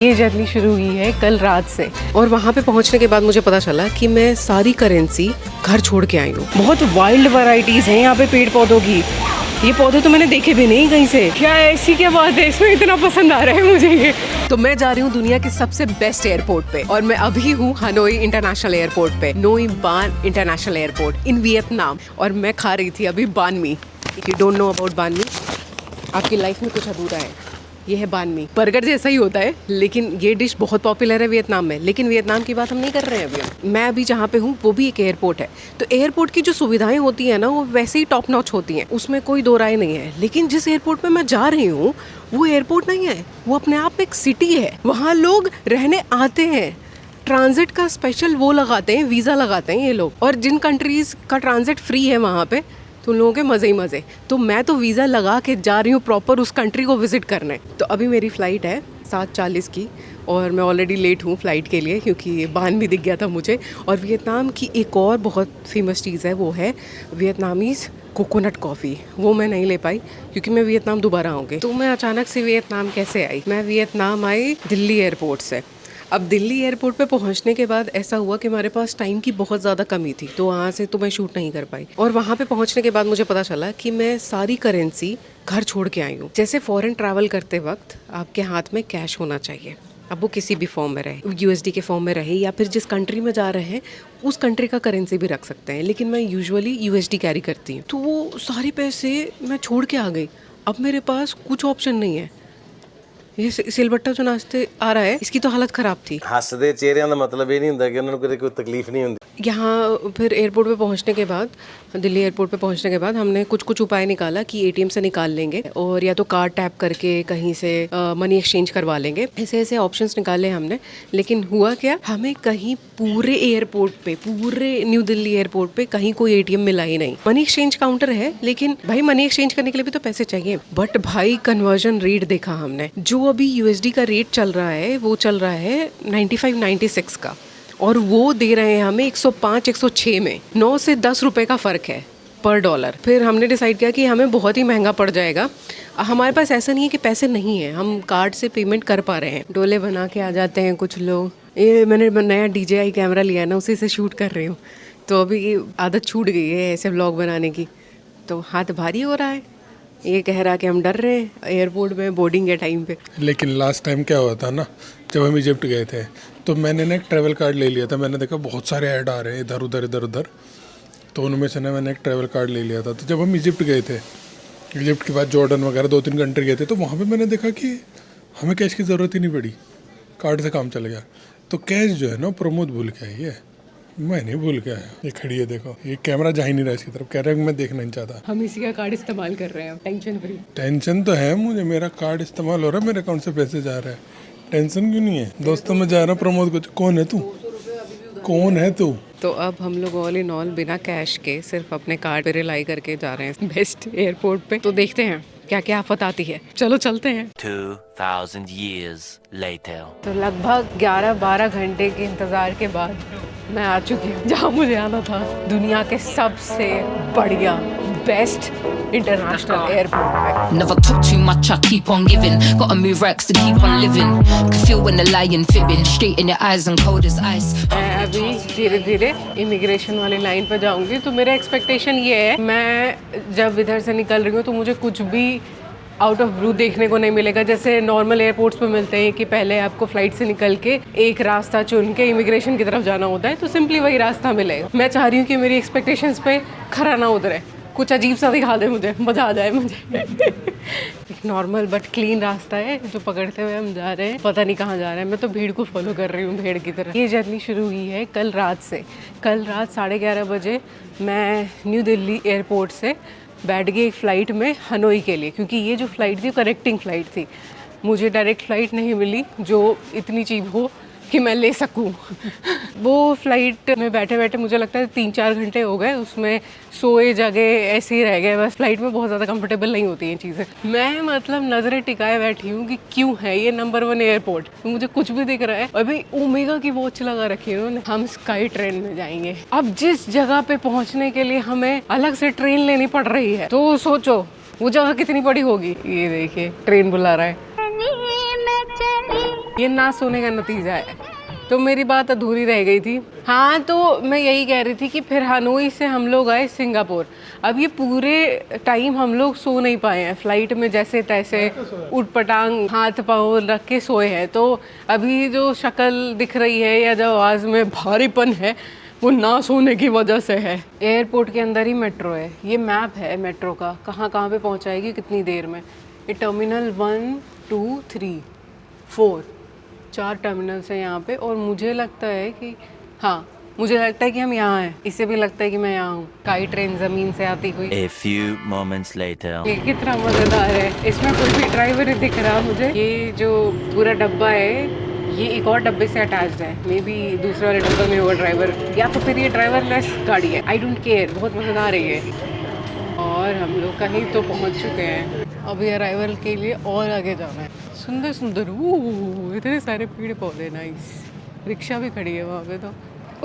ये जर्नी शुरू हुई है कल रात से और वहाँ पे पहुँचने के बाद मुझे पता चला कि मैं सारी करेंसी घर छोड़ के आई हूँ। बहुत वाइल्ड वैरायटीज हैं यहाँ पे पेड़ पौधों की। ये पौधे तो मैंने देखे भी नहीं कहीं से। क्या ऐसी क्या बात है, इसमें इतना पसंद आ रहा है मुझे ये। तो मैं जा रही हूँ दुनिया के सबसे बेस्ट एयरपोर्ट पे और मैं अभी हूँ हनोई इंटरनेशनल एयरपोर्ट पे, नोई बान इंटरनेशनल एयरपोर्ट इन वियतनाम। और मैं खा रही थी अभी बान मी। यू डोंट नो अबाउट बान मी, आपकी लाइफ में कुछ अधूरा है। ये है बान मी, बर्गर जैसा ही होता है लेकिन ये डिश बहुत पॉपुलर है वियतनाम में। लेकिन वियतनाम की बात हम नहीं कर रहे हैं अभी। मैं अभी जहाँ पे हूँ वो भी एक एयरपोर्ट है। तो एयरपोर्ट की जो सुविधाएं होती है ना वो वैसे ही टॉप नॉच होती हैं, उसमें कोई दो राय नहीं है। लेकिन जिस एयरपोर्ट पे मैं जा रही हूँ वो एयरपोर्ट नहीं है, वो अपने आप में एक सिटी है। वहाँ लोग रहने आते हैं, ट्रांजिट का स्पेशल वो लगाते हैं, वीज़ा लगाते हैं ये लोग। और जिन कंट्रीज़ का ट्रांजिट फ्री है वहाँ पे तो उन लोगों के मज़े ही मज़े। तो मैं तो वीज़ा लगा के जा रही हूँ प्रॉपर उस कंट्री को विज़िट करने। तो अभी मेरी फ़्लाइट है 7:40 की और मैं ऑलरेडी लेट हूँ फ़्लाइट के लिए क्योंकि बान भी दिख गया था मुझे। और वियतनाम की एक और बहुत फेमस चीज़ है, वो है वियतनामीज़ कोकोनट कॉफ़ी। वो मैं नहीं ले पाई क्योंकि मैं वियतनाम दोबारा आऊँगी। तो मैं अचानक से वियतनाम कैसे आई? मैं वियतनाम आई दिल्ली एयरपोर्ट से। अब दिल्ली एयरपोर्ट पे पहुंचने के बाद ऐसा हुआ कि हमारे पास टाइम की बहुत ज़्यादा कमी थी, तो वहाँ से तो मैं शूट नहीं कर पाई। और वहाँ पे पहुंचने के बाद मुझे पता चला कि मैं सारी करेंसी घर छोड़ के आई हूँ। जैसे फॉरेन ट्रैवल करते वक्त आपके हाथ में कैश होना चाहिए, अब वो किसी भी फॉर्म में रहे, USD के फॉर्म में रहे या फिर जिस कंट्री में जा रहे हैं उस कंट्री का करेंसी भी रख सकते हैं। लेकिन मैं यूजुअली USD कैरी करती हूँ। तो वो सारे पैसे मैं छोड़ के आ गई। अब मेरे पास कुछ ऑप्शन नहीं है। ये सिलबट्टा जो नाचते आ रहा है इसकी तो हालत ख़राब थी। हੱਸਦੇ ਚਿਹਰਿਆਂ ਦਾ ਮਤਲਬ ਇਹ ਨਹੀਂ ਹੁੰਦਾ ਕਿ ਉਹਨਾਂ ਨੂੰ ਕੋਈ ਤਕਲੀਫ नहीं होती। यहाँ फिर एयरपोर्ट पे पहुँचने के बाद, दिल्ली एयरपोर्ट पे पहुँचने के बाद हमने कुछ उपाय निकाला कि ATM से निकाल लेंगे और या तो कार्ड टैप करके कहीं से मनी एक्सचेंज करवा लेंगे। ऐसे ऐसे ऑप्शंस निकाले हमने। लेकिन हुआ क्या, हमें कहीं पूरे एयरपोर्ट पे, पूरे न्यू दिल्ली एयरपोर्ट पे कहीं कोई ATM मिला ही नहीं। मनी एक्सचेंज काउंटर है लेकिन भाई मनी एक्सचेंज करने के लिए भी तो पैसे चाहिए। बट भाई कन्वर्जन रेट देखा हमने, जो अभी USD का रेट चल रहा है वो चल रहा है 95-96 का और वो दे रहे हैं हमें 105-106 में। 9 से 10 रुपए का फ़र्क है पर डॉलर। फिर हमने डिसाइड किया कि हमें बहुत ही महंगा पड़ जाएगा। हमारे पास ऐसा नहीं है कि पैसे नहीं हैं, हम कार्ड से पेमेंट कर पा रहे हैं। डोले बना के आ जाते हैं कुछ लोग। ये मैंने नया DJI कैमरा लिया है ना, उसी से शूट कर रही हूँ। तो अभी आदत छूट गई है ऐसे व्लॉग बनाने की, तो हाथ भारी हो रहा है। ये कह रहा कि हम डर रहे हैं एयरपोर्ट में बोर्डिंग के टाइम पे। लेकिन लास्ट टाइम क्या हुआ था ना, जब हम इजिप्ट गए थे तो मैंने ना एक ट्रैवल कार्ड ले लिया था। मैंने देखा बहुत सारे ऐड आ रहे हैं इधर उधर, तो उनमें से ना मैंने एक ट्रैवल कार्ड ले लिया था। तो जब हम इजिप्ट गए थे, इजिप्ट के बाद जॉर्डन वगैरह 2-3 कंट्री गए थे, तो वहाँ पे मैंने देखा कि हमें कैश की ज़रूरत ही नहीं पड़ी, कार्ड से काम चल गया। तो कैश जो है ना प्रमोद भूल के आई है, मैं नहीं भूल के आया। ये खड़ी है देखो, ये कैमरा जा ही नहीं रहा इसकी तरफ, कह रहा है कि मैं देखना नहीं चाहता। हम इसी का कार्ड इस्तेमाल कर रहे हैं, टेंशन फ्री। टेंशन तो है मुझे, मेरा कार्ड इस्तेमाल हो रहा है, मेरे अकाउंट से पैसे जा रहे हैं, टेंशन क्यों नहीं है? दोस्तों में जा रहा प्रमोद को, कौन है तू, कौन है तू? तो अब हम लोग ऑल इन ऑल बिना कैश के सिर्फ अपने कार्ड पे रिलाई करके जा रहे हैं बेस्ट एयरपोर्ट पे। तो देखते हैं क्या क्या आफत आती है, चलो चलते हैं। 2000 years later. तो लगभग 11-12 घंटे के इंतजार के बाद मैं आ चुकी हूँ जहाँ मुझे आना था, दुनिया के सबसे बढ़िया बेस्ट इंटरनेशनल एयरपोर्ट पे। Never talk too much, I keep on giving. Gotta move racks to keep on living. Can feel when the lion fibbing. Straight in your eyes and cold as ice. मैं अभी धीरे धीरे immigration वाली line पे जाऊंगी। तो मेरा expectation ये है, मैं जब इधर से निकल रही हूँ तो मुझे कुछ भी आउट ऑफ ब्लू देखने को नहीं मिलेगा। जैसे नॉर्मल एयरपोर्ट्स पे मिलते हैं कि पहले आपको फ्लाइट से निकल के एक रास्ता चुन के इमिग्रेशन की तरफ जाना होता है, तो सिंपली वही रास्ता मिलेगा। मैं चाह रही हूँ कि मेरी एक्सपेक्टेशंस पे खरा ना उतरे, कुछ अजीब सा दिखा दे मुझे, मज़ा आ जाए मुझे। एक नॉर्मल बट क्लीन रास्ता है जो पकड़ते हुए हम जा रहे हैं, पता नहीं कहाँ जा रहे हैं। मैं तो भीड़ को फॉलो कर रही हूँ, भेड़ की तरह। ये जर्नी शुरू हुई है कल रात से। कल रात 11:30 बजे मैं न्यू दिल्ली एयरपोर्ट से बैठ गई एक फ़्लाइट में हनोई के लिए, क्योंकि ये जो फ़्लाइट थी कनेक्टिंग फ़्लाइट थी। मुझे डायरेक्ट फ़्लाइट नहीं मिली जो इतनी चीप हो कि मैं ले सकूं। वो फ़्लाइट में बैठे बैठे मुझे लगता है 3-4 घंटे हो गए, उसमें सोए जगह ऐसे ही रह गए बस। फ़्लाइट में बहुत ज़्यादा कंफर्टेबल नहीं होती हैं चीज़ें। मैं मतलब नज़रें टिकाए बैठी हूँ कि क्यों है ये नंबर 1 एयरपोर्ट, तो मुझे कुछ भी दिख रहा है। और भाई ओमेगा की वॉच लगा रखी है उन्होंने। हम स्काई ट्रेन में जाएंगे। अब जिस जगह पे पहुँचने के लिए हमें अलग से ट्रेन लेनी पड़ रही है, तो सोचो वो जगह कितनी बड़ी होगी। ये देखिए ट्रेन बुला रहा है। ये ना सोने का नतीजा है। तो मेरी बात अधूरी रह गई थी। हाँ, तो मैं यही कह रही थी कि फिर हनोई से हम लोग आए सिंगापुर। अब ये पूरे टाइम हम लोग सो नहीं पाए हैं फ्लाइट में, जैसे तैसे उठपटांग हाथ पाँव रख के सोए हैं। तो अभी जो शक्ल दिख रही है या जो आवाज़ में भारीपन है वो ना सोने की वजह से है। एयरपोर्ट के अंदर ही मेट्रो है। ये मैप है मेट्रो का, कहाँ कहाँ पे पहुँचाएगी कितनी देर में। ये टर्मिनल 1, 2, 3, 4 4 टर्मिनल्स हैं यहाँ पे। और मुझे लगता है कि मुझे लगता है कि हम यहाँ हैं। इससे भी लगता है कि मैं यहाँ हूँ। काई ट्रेन ज़मीन से आती हुई। A few moments later. ये कितना मज़ेदार है। इसमें कोई भी ड्राइवर नहीं दिख रहा मुझे। ये जो पूरा डब्बा है ये एक और डब्बे से अटैच्ड है। मे बी दूसरे वाले डब्बे में होगा ड्राइवर, या तो फिर ये ड्राइवरलेस गाड़ी है। आई डोंट केयर, बहुत मज़ेदार है ये। और हम लोग कहीं तो पहुँच चुके हैं। अभी अराइवल के लिए और आगे जाना है। सुंदर सुंदर इतने सारे पेड़ पौधे, नाइस। रिक्शा भी खड़ी है वहाँ पे तो।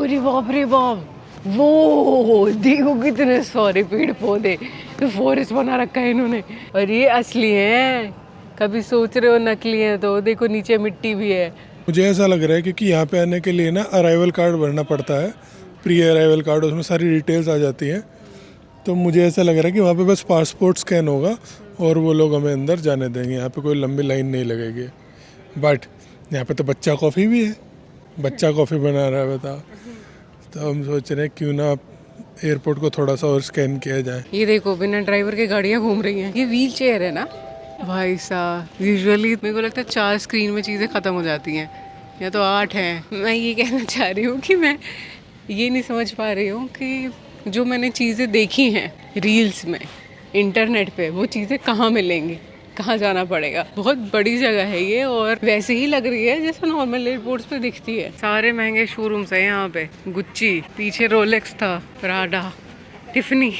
अरे बाप रे बाप, वो देखो कितने सारे पेड़ पौधे। तो फॉरेस्ट बना रखा है इन्होंने। और ये असली है, कभी सोच रहे हो नकली है तो देखो नीचे मिट्टी भी है। मुझे ऐसा लग रहा है क्योंकि यहाँ पे आने के लिए ना अराइवल कार्ड भरना पड़ता है, प्री अराइवल कार्ड, उसमें सारी डिटेल्स आ जाती हैं। तो मुझे ऐसा लग रहा है कि वहाँ पे बस पासपोर्ट स्कैन होगा और वो लोग हमें अंदर जाने देंगे। यहाँ पे कोई लंबी लाइन नहीं लगेगी। बट यहाँ पे तो बच्चा कॉफ़ी भी है, बच्चा कॉफ़ी बना रहा है, बता। तो हम सोच रहे हैं क्यों ना एयरपोर्ट को थोड़ा सा और स्कैन किया जाए। ये देखो बिना ड्राइवर के गाड़ियाँ घूम रही हैं। ये व्हील चेयर है ना भाई साहब। यूजुअली मेरे को लगता है 4 स्क्रीन में चीज़ें ख़त्म हो जाती हैं, या तो 8 हैं। मैं ये कहना चाह रही हूँ कि मैं ये नहीं समझ पा रही हूँ कि जो मैंने चीज़ें देखी हैं रील्स में, इंटरनेट पे, वो चीज़ें कहाँ मिलेंगी, कहाँ जाना पड़ेगा। बहुत बड़ी जगह है ये और वैसे ही लग रही है जैसे नॉर्मल एयरपोर्ट्स पे दिखती है। सारे महंगे शोरूम्स हैं यहाँ पे। गुच्ची, पीछे रोलेक्स था, प्राडा, टिफनी।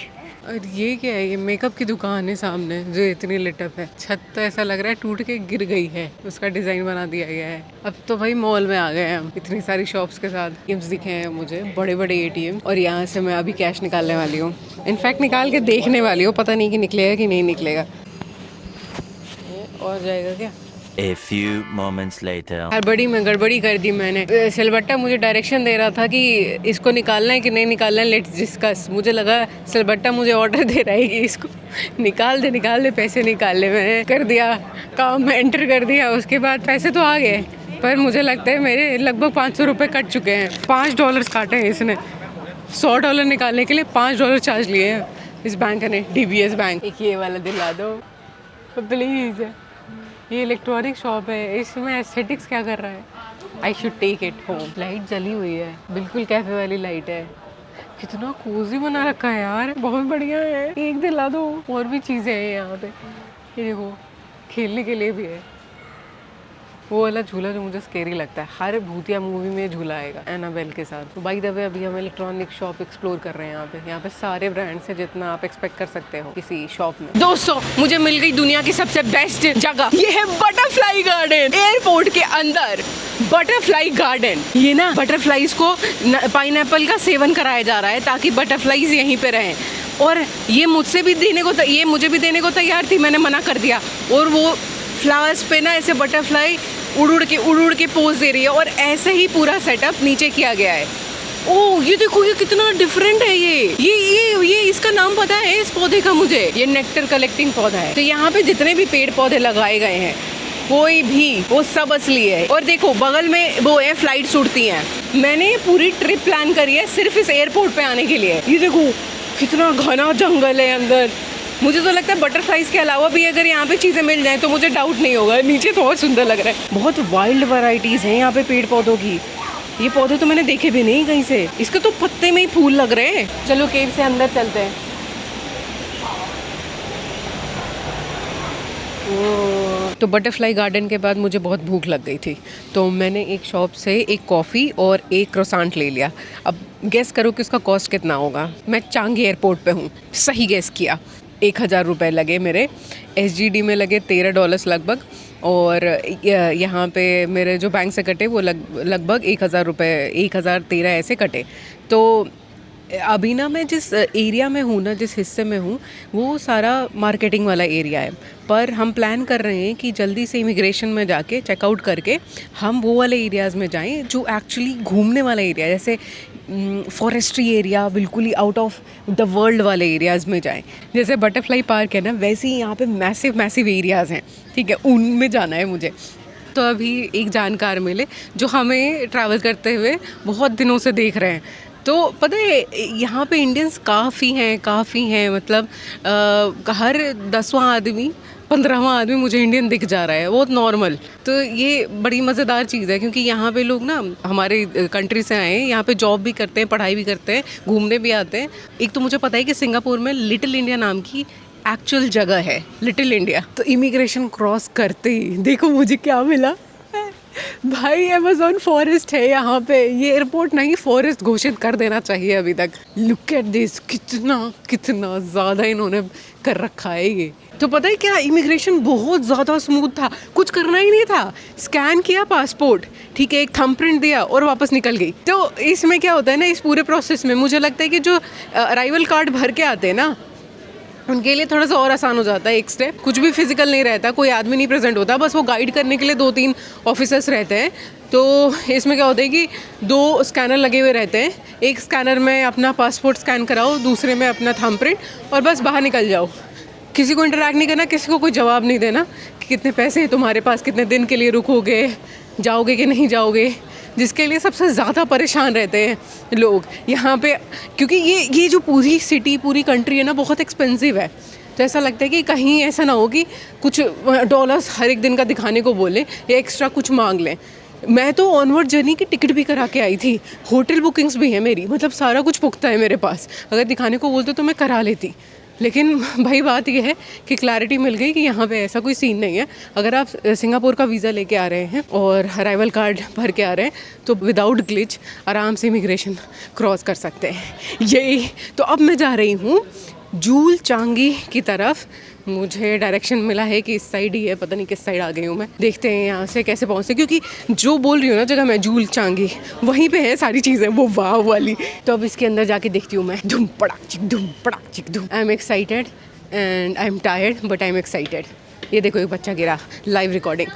और ये क्या है, ये मेकअप की दुकान है सामने जो इतनी लिटअप है। छत तो ऐसा लग रहा है टूट के गिर गई है, उसका डिज़ाइन बना दिया गया है। अब तो भाई मॉल में आ गए हैं हम, इतनी सारी शॉप्स के साथ। एटीएम्स दिखे हैं मुझे, बड़े बड़े एटीएम। और यहाँ से मैं अभी कैश निकालने वाली हूँ। इनफैक्ट निकाल के देखने वाली हूँ, पता नहीं कि निकलेगा कि नहीं निकलेगा। और जाएगा क्या? A few moments later. गड़बड़ी में गड़बड़ी कर दी मैंने। सिलबट्टा मुझे डायरेक्शन दे रहा था कि इसको निकालना है कि नहीं निकालना है, लेट्स डिस्कस। मुझे लगा सिलबट्टा मुझे ऑर्डर दे रहा है कि इसको निकाल दे, पैसे निकाल ले। मैंने कर दिया काम, में एंटर कर दिया। उसके बाद पैसे तो आ गए, पर मुझे लगता है मेरे लगभग 500 रुपये कट चुके हैं। $5 काटे हैं इसने। $100 निकालने के लिए $5 चार्ज लिए हैं इस बैंक ने, DBS बैंक। एक ये वाला दिला दो प्लीज़। ये इलेक्ट्रॉनिक शॉप है, इसमें एस्थेटिक्स क्या कर रहा है? I should take it home. Light जली हुई है, बिल्कुल कैफे वाली लाइट है। कितना कोजी बना रखा है यार, बहुत बढ़िया है। एक दिला दो। और भी चीज़ें हैं यहाँ पे, ये देखो खेलने के लिए भी है। वो वाला झूला जो मुझे स्केरी लगता है, हर भूतिया मूवी में झूला आएगा एनाबेल के साथ। तो बाय द वे अभी हम इलेक्ट्रॉनिक शॉप एक्सप्लोर कर रहे हैं यहाँ पे सारे ब्रांड्स हैं जितना आप एक्सपेक्ट कर सकते हो किसी शॉप में। दोस्तों मुझे मिल गई दुनिया की सबसे बेस्ट जगह। ये है बटरफ्लाई गार्डन, एयरपोर्ट के अंदर बटरफ्लाई गार्डन। ये ना बटरफ्लाईज को पाइनएप्पल का सेवन कराया जा रहा है ताकि बटरफ्लाईज यहीं पे रहें। और ये मुझे भी देने को तैयार थी, मैंने मना कर दिया। और वो फ्लावर्स पे ना ऐसे बटरफ्लाई उड़ के पोज दे रही है। और ऐसे ही पूरा सेटअप नीचे किया गया है। ओह ये देखो, ये कितना डिफरेंट है। ये इसका नाम पता है इस पौधे का मुझे? ये नेक्टर कलेक्टिंग पौधा है। तो यहाँ पे जितने भी पेड़ पौधे लगाए गए हैं कोई भी, वो सब असली है। और देखो बगल में वो है फ्लाइट्स उड़ती हैं। मैंने पूरी ट्रिप प्लान करी है सिर्फ इस एयरपोर्ट पे आने के लिए। ये देखो कितना घना जंगल है अंदर। मुझे तो लगता है बटरफ्लाईज के अलावा भी अगर यहाँ पे चीज़ें मिल जाएं तो मुझे डाउट नहीं होगा। नीचे तो बहुत सुंदर लग रहा है। बहुत वाइल्ड वैरायटीज़ हैं यहाँ पे पेड़ पौधों की। ये पौधे तो मैंने देखे भी नहीं कहीं से। इसके तो पत्ते में ही फूल लग रहे हैं। चलो केव से अंदर चलते हैं। तो बटरफ्लाई गार्डन के बाद मुझे बहुत भूख लग गई थी, तो मैंने एक शॉप से एक कॉफ़ी और एक क्रोसेंट ले लिया। अब गेस करो कि उसका कॉस्ट कितना होगा। मैं चांगी एयरपोर्ट पे हूँ, सही गेस किया। 1000 रुपये लगे मेरे। SGD में लगे $13 लगभग। और यहाँ पे मेरे जो बैंक से कटे वो लगभग 1000 रुपये, 1013 ऐसे कटे। तो अभी ना मैं जिस एरिया में हूँ ना, जिस हिस्से में हूँ, वो सारा मार्केटिंग वाला एरिया है। पर हम प्लान कर रहे हैं कि जल्दी से इमिग्रेशन में जाके चेकआउट करके हम वो वाले एरियाज़ में जाएं जो एक्चुअली घूमने वाला एरिया, जैसे फॉरेस्ट्री एरिया, बिल्कुल ही आउट ऑफ द वर्ल्ड वाले एरियाज़ में जाएं। जैसे बटरफ्लाई पार्क है ना, वैसे ही यहाँ पे मैसिव एरियाज़ हैं, ठीक है, उनमें जाना है मुझे। तो अभी एक जानकार मिले जो हमें ट्रैवल करते हुए बहुत दिनों से देख रहे हैं। तो पता है यहाँ पे इंडियंस काफ़ी हैं, मतलब हर 10वां आदमी 15वां आदमी मुझे इंडियन दिख जा रहा है, बहुत नॉर्मल। तो ये बड़ी मज़ेदार चीज़ है क्योंकि यहाँ पे लोग ना हमारे कंट्री से आए हैं, यहाँ पे जॉब भी करते हैं, पढ़ाई भी करते हैं, घूमने भी आते हैं। एक तो मुझे पता है कि सिंगापुर में लिटिल इंडिया नाम की एक्चुअल जगह है, लिटिल इंडिया। तो इमिग्रेशन क्रॉस करते ही देखो मुझे क्या मिला भाई, अमेज़न फॉरेस्ट है यहाँ पे। ये एयरपोर्ट नहीं, फॉरेस्ट घोषित कर देना चाहिए अभी तक। लुक एट दिस, कितना ज़्यादा इन्होंने कर रखा है ये। तो पता है क्या, इमिग्रेशन बहुत ज़्यादा स्मूथ था, कुछ करना ही नहीं था। स्कैन किया पासपोर्ट, ठीक है, एक थंब प्रिंट दिया और वापस निकल गई। तो इसमें क्या होता है ना, इस पूरे प्रोसेस में मुझे लगता है कि जो अराइवल कार्ड भर के आते हैं ना, उनके लिए थोड़ा सा और आसान हो जाता है एक स्टेप। कुछ भी फिजिकल नहीं रहता, कोई आदमी नहीं प्रेजेंट होता, बस वो गाइड करने के लिए 2-3 ऑफिसर्स रहते हैं। तो इसमें क्या होता है कि 2 स्कैनर लगे हुए रहते हैं, एक स्कैनर में अपना पासपोर्ट स्कैन कराओ, दूसरे में अपना थंब प्रिंट, और बस बाहर निकल जाओ। किसी को इंटरैक्ट नहीं करना, किसी को कोई जवाब नहीं देना कि कितने पैसे हैं तुम्हारे पास, कितने दिन के लिए रुकोगे, जाओगे कि नहीं जाओगे, जिसके लिए सबसे ज़्यादा परेशान रहते हैं लोग यहाँ पे। क्योंकि ये जो पूरी सिटी, पूरी कंट्री है ना, बहुत एक्सपेंसिव है। तो ऐसा लगता है कि कहीं ऐसा ना हो कि कुछ डॉलर्स हर एक दिन का दिखाने को बोले या एक्स्ट्रा कुछ मांग लें। मैं तो ऑनवर्ड जर्नी की टिकट भी करा के आई थी, होटल बुकिंग्स भी है मेरी, मतलब सारा कुछ पुख्ता है मेरे पास। अगर दिखाने को बोलते तो मैं करा लेती, लेकिन भाई बात यह है कि क्लैरिटी मिल गई कि यहाँ पे ऐसा कोई सीन नहीं है। अगर आप सिंगापुर का वीज़ा लेके आ रहे हैं और अराइवल कार्ड भर के आ रहे हैं तो विदाउट ग्लिच आराम से इमिग्रेशन क्रॉस कर सकते हैं। यही तो अब मैं जा रही हूँ जूल चांगी की तरफ। मुझे डायरेक्शन मिला है कि इस साइड ही है, पता नहीं किस साइड आ गई हूँ मैं। देखते हैं यहाँ से कैसे पहुँचते, क्योंकि जो बोल रही हूँ ना जगह मैं, जूल चांगी, वहीं पे है सारी चीज़ें वो वाह वाली। तो अब इसके अंदर जाके देखती हूँ मैं। धूम पड़ाक चिक धूम। I am excited and I am tired but I am excited. ये देखो एक बच्चा गिरा, live recording.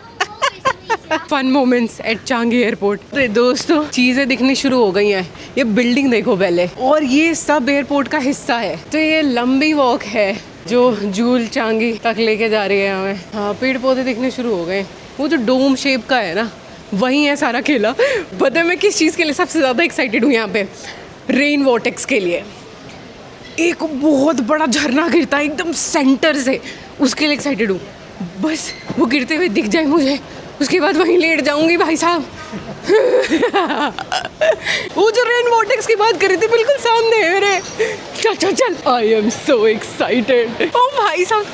Fun moments at Changi airport. तो दोस्तों चीज़ें दिखनी शुरू हो गई हैं। ये बिल्डिंग देखो पहले, और ये सब एयरपोर्ट का हिस्सा है। तो ये लंबी वॉक है जो जूल चांगी तक लेके जा रही है हमें। हाँ, पेड़ पौधे दिखने शुरू हो गए। वो जो डोम शेप का है ना, वही है सारा खेला। पता है मैं किस चीज़ के लिए सबसे ज़्यादा एक्साइटेड हूँ यहाँ पे? रेन वॉर्टेक्स के लिए। एक बहुत बड़ा झरना गिरता है एकदम सेंटर से, उसके लिए एक्साइटेड हूँ। बस वो गिरते हुए दिख जाए मुझे, उसके बाद वहीं लेट जाऊंगी भाई साहब। वो जो रेन वॉर्टेक्स की बात करी थी बिल्कुल सामने है मेरे। चल आई एम सो एक्साइटेड। ओ भाई साहब,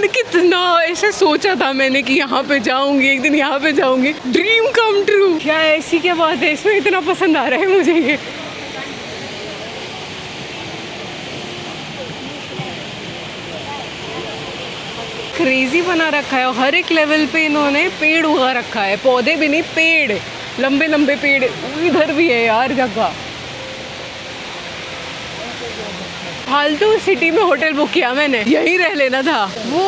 कितना ऐसे सोचा था मैंने कि यहाँ पे जाऊंगी, एक दिन यहाँ पे जाऊंगी। Dream come true. क्या ऐसी क्या बात है इसमें, इतना पसंद आ रहा है मुझे ये। क्रेजी बना रखा है, और हर एक लेवल पे इन्होंने पेड़ उगा रखा है। पौधे भी नहीं, पेड़, लंबे लंबे पेड़। इधर भी है यार जगह। फालतू सिटी में होटल बुक किया मैंने, यहीं रह लेना था। वो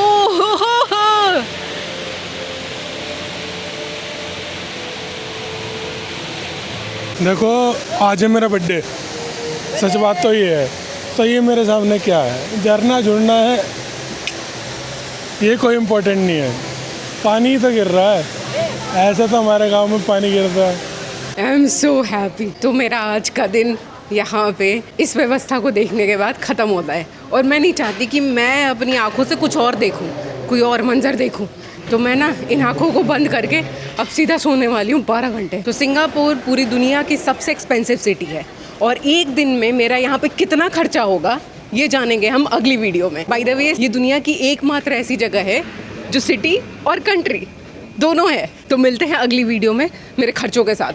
देखो आज है मेरा बर्थडे, सच बात तो ये है। तो ये मेरे सामने क्या है, झरना झुरना है, ये कोई इम्पोर्टेंट नहीं है। पानी ही तो गिर रहा है, ऐसा तो हमारे गांव में पानी गिरता है। I am so happy. तो मेरा आज का दिन यहाँ पे इस व्यवस्था को देखने के बाद ख़त्म होता है, और मैं नहीं चाहती कि मैं अपनी आँखों से कुछ और देखूँ, कोई और मंजर देखूँ। तो मैं ना इन आँखों को बंद करके अब सीधा सोने वाली हूँ 12 घंटे। तो सिंगापुर पूरी दुनिया की सबसे एक्सपेंसिव सिटी है, और एक दिन में मेरा यहाँ पे कितना खर्चा होगा ये जानेंगे हम अगली वीडियो में। बाय द वे, ये दुनिया की एकमात्र ऐसी जगह है जो सिटी और कंट्री दोनों है। तो मिलते हैं अगली वीडियो में मेरे खर्चों के साथ।